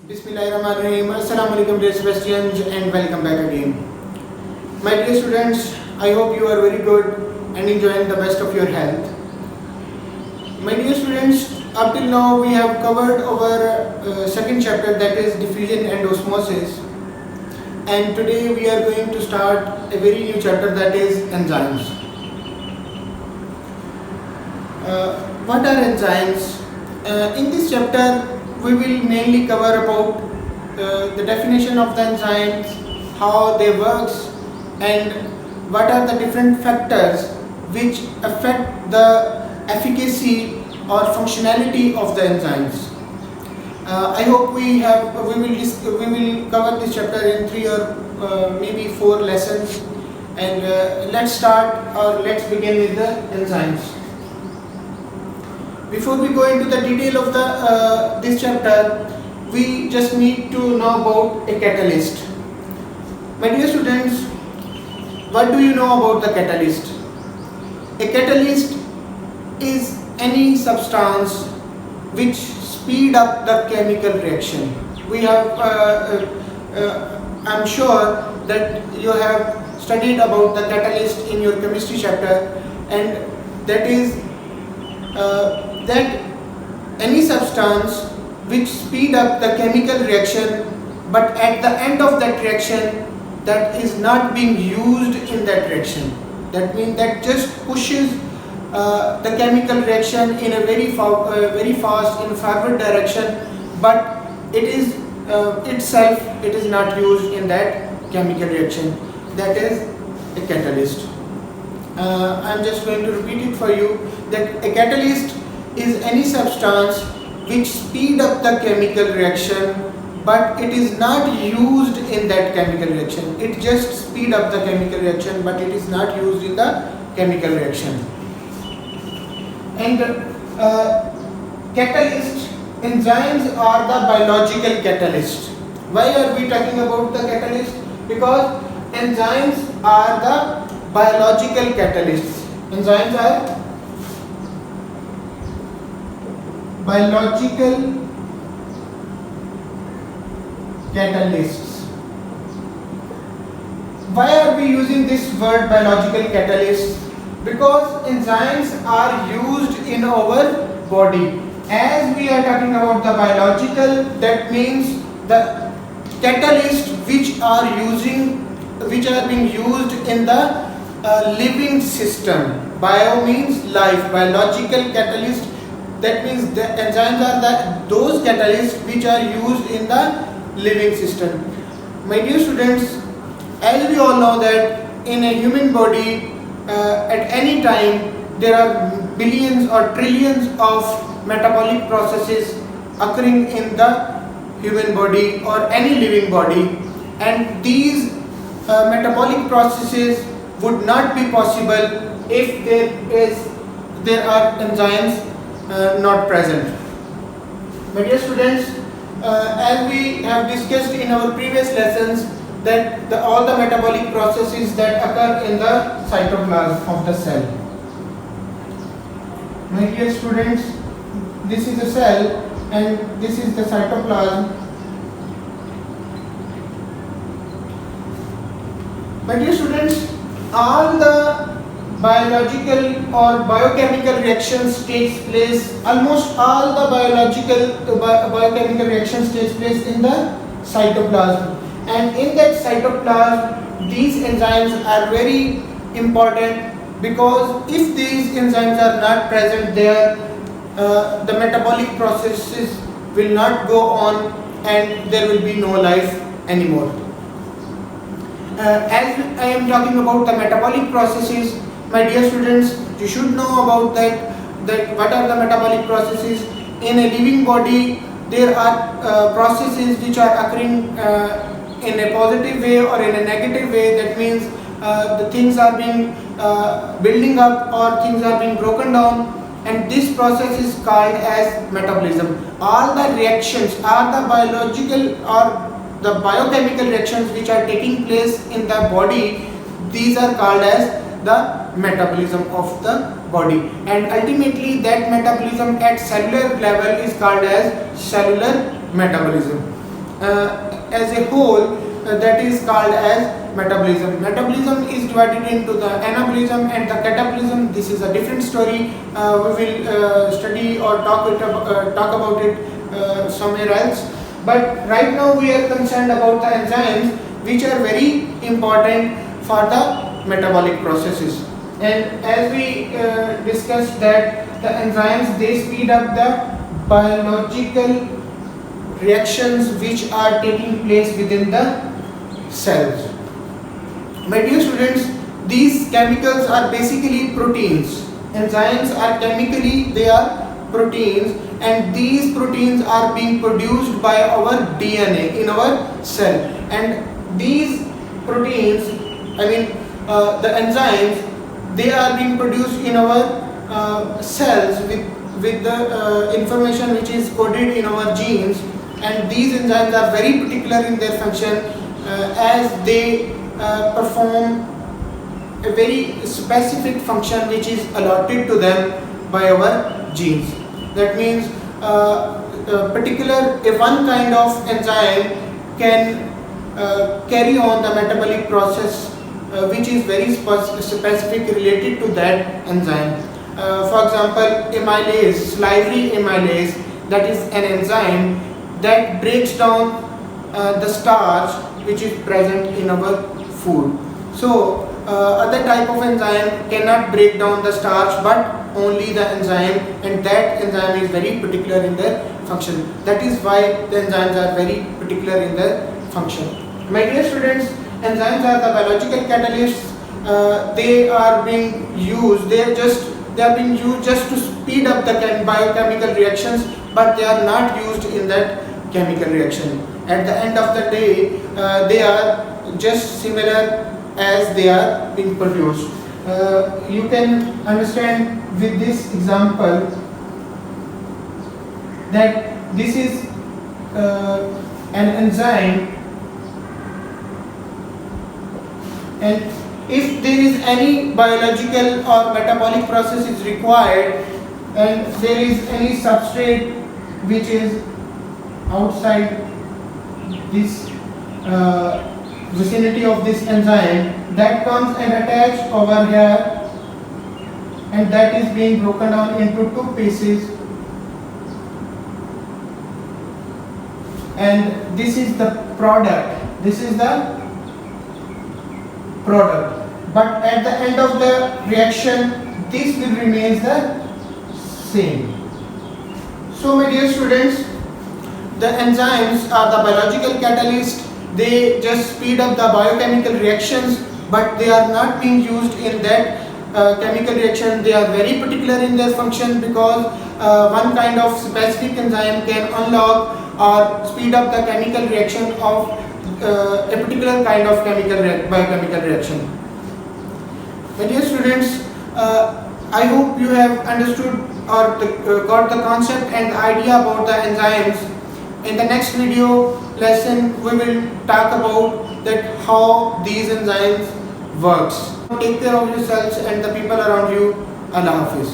Bismillahirrahmanirrahim. Assalamu alaikum dear Sebastians and welcome back again. My dear students, I hope you are very good and enjoying the best of your health. My dear students, up till now we have covered our second chapter, that is diffusion and osmosis, and today we are going to start a very new chapter, that is enzymes. What are enzymes? In this chapter we will mainly cover about the definition of the enzymes, how they works, and what are the different factors which affect the efficacy or functionality of the enzymes. I hope we will cover this chapter in 3 or maybe 4 lessons, and let's begin with the enzymes. Before we go into the detail of this chapter, we just need to know about a catalyst. My dear students, what do you know about the catalyst? A catalyst is any substance which speed up the chemical reaction. We have, I'm sure that you have studied about the catalyst in your chemistry chapter, and that is that any substance which speed up the chemical reaction, but at the end of that reaction that is not being used in that reaction. That means that just pushes the chemical reaction in a very fast in forward direction, but it is itself it is not used in that chemical reaction. That is a catalyst. I am just going to repeat it for you, that a catalyst is any substance which speed up the chemical reaction, but it is not used in that chemical reaction. It just speed up the chemical reaction, but it is not used in the chemical reaction. And catalyst, enzymes are the biological catalyst. Why are we talking about the catalyst? Because enzymes are the biological catalysts. Enzymes are biological catalysts. Why are we using this word biological catalysts? Because enzymes are used in our body. As we are talking about the biological, that means the catalysts which are being used in the living system. Bio means life. Biological catalyst, that means the enzymes are those catalysts which are used in the living system. My dear students, as we all know that in a human body at any time there are billions or trillions of metabolic processes occurring in the human body or any living body, and these metabolic processes would not be possible if there are enzymes not present. My dear students, as we have discussed in our previous lessons, that all the metabolic processes that occur in the cytoplasm of the cell. My dear students, this is a cell and this is the cytoplasm. My dear students, all the biological or biochemical reactions takes place, almost all the biochemical reactions takes place in the cytoplasm, and in that cytoplasm these enzymes are very important, because if these enzymes are not present there, the metabolic processes will not go on and there will be no life anymore. As I am talking about the metabolic processes, my dear students, you should know about that what are the metabolic processes. In a living body there are processes which are occurring in a positive way or in a negative way. That means the things are being building up or things are being broken down, and this process is called as metabolism. All the reactions are the biological or the biochemical reactions which are taking place in the body. These are called as the metabolism of the body, and ultimately that metabolism at cellular level is called as cellular metabolism. as a whole, that is called as metabolism. Metabolism is divided into the anabolism and the catabolism. This is a different story. We will study or talk about it somewhere else. But right now we are concerned about the enzymes, which are very important for the metabolic processes. And as we discussed that the enzymes, they speed up the biological reactions which are taking place within the cells. My dear students, these chemicals are basically proteins. Enzymes are chemically, they are proteins, and these proteins are being produced by our DNA in our cell. And these proteins, the enzymes, they are being produced in our cells with the information which is coded in our genes. And these enzymes are very particular in their function, as they perform a very specific function which is allotted to them by our genes. That means one kind of enzyme can carry on the metabolic process which is very specific related to that enzyme. For example, amylase, salivary amylase, that is an enzyme that breaks down the starch which is present in our food. So other type of enzyme cannot break down the starch, but only the enzyme, and that enzyme is very particular in their function. That is why the enzymes are very particular in their function. My dear students, enzymes are the biological catalysts. They are being used just to speed up the biochemical reactions, but they are not used in that chemical reaction. At the end of the day, they are just similar as they are being produced. You can understand with this example that this is an enzyme, and if there is any biological or metabolic process is required and there is any substrate which is outside this vicinity of this enzyme, that comes and attached over here, and that is being broken down into two pieces, and this is the product. But at the end of the reaction, this will remain the same. So my dear students, the enzymes are the biological catalyst. They just speed up the biochemical reactions, but they are not being used in that chemical reaction. They are very particular in their function, because one kind of specific enzyme can unlock or speed up the chemical reaction of a particular kind of biochemical reaction. My dear students, I hope you have understood or got the concept and idea about the enzymes. In the next video lesson, we will talk about that how these enzymes works. Take care of yourselves and the people around you. Allah Hafiz.